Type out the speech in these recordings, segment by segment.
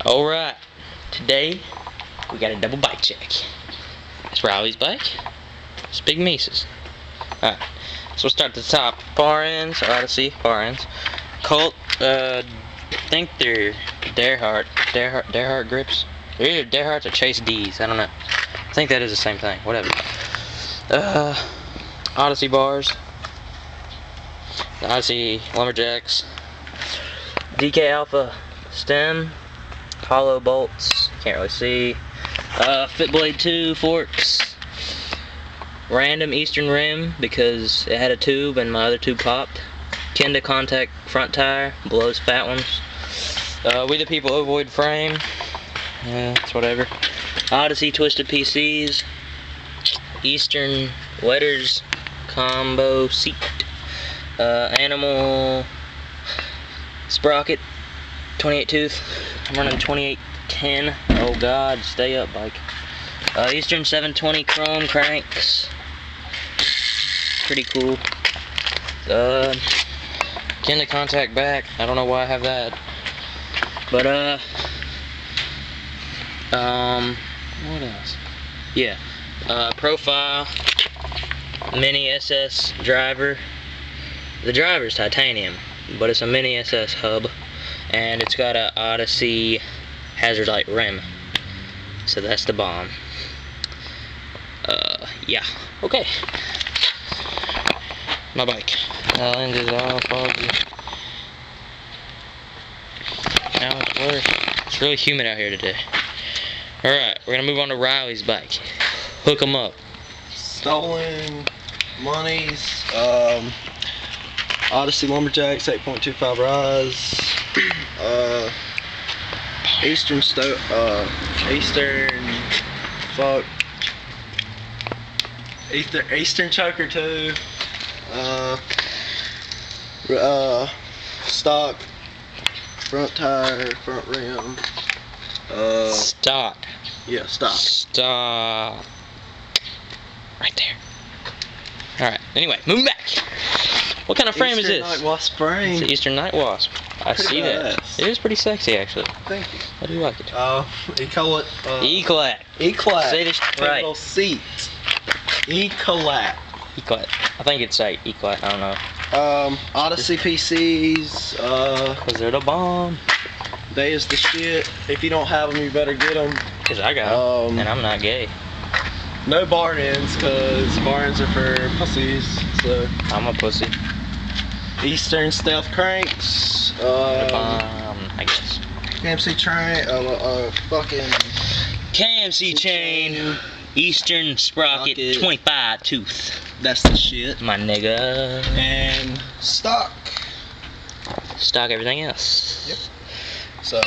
Alright, today we got a double bike check. It's Riley's bike. It's Big Mesa's. Alright, so we'll start at the top. Far ends, Odyssey, far ends. Colt, I think they're Derhart grips. They're either Derharts or Chase D's, I don't know. I think that is the same thing, whatever. Odyssey bars. The Odyssey Lumberjacks. DK Alpha stem. Hollow bolts, can't really see. Fitblade 2 forks. Random Eastern rim because it had a tube and my other tube popped. Kenda contact front tire, below those fat ones. We the People ovoid frame. Yeah, it's whatever. Odyssey twisted PCs. Eastern Wetters combo seat. Animal sprocket. 28 tooth. I'm running 2810. Oh God, stay up, bike. Eastern 720 chrome cranks. Pretty cool. Kenda contact back. I don't know why I have that. But what else? Yeah. Profile. Mini SS driver. The driver's titanium, but it's a mini SS hub. And it's got a Odyssey hazard light rim. So that's the bomb. Yeah. Okay. My bike. Lens is all foggy. Now it's worse. It's really humid out here today. Alright, we're gonna move on to Riley's bike. Hook 'em up. Stolen monies. Odyssey Lumberjacks 8.25 rise. Eastern choker 2. Stock front tire, front rim. Stop. Yeah, stock. Stop. Right there. Alright, anyway, moving back. What kind of frame is this? Eastern Night Wasp frame. It's the Eastern Night Wasp. I see that. It is pretty sexy, actually. Thank you. I do like it. Ecolat. Ecolat. Say this right. Little seat. Ecolat. Ecolat. I think it's like Ecolat. I don't know. Odyssey PCs. Cause they're the bomb. They is the shit. If you don't have them, you better get them. Cause I got them, and I'm not gay. No bar ends, cause bar ends are for pussies. So I'm a pussy. Eastern stealth cranks. The bomb, I guess. KMC train. Fucking KMC chain. Eastern sprocket 25 tooth. That's the shit. My nigga. And stock. Stock everything else. Yep. So.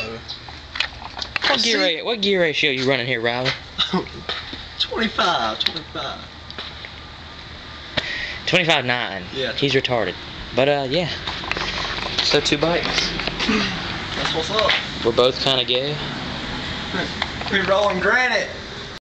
What gear ratio you running here, Riley? 25. 25.9. Yeah. He's retarded. But yeah. So 2 bikes. That's what's up. We're both kind of gay. We rolling granite.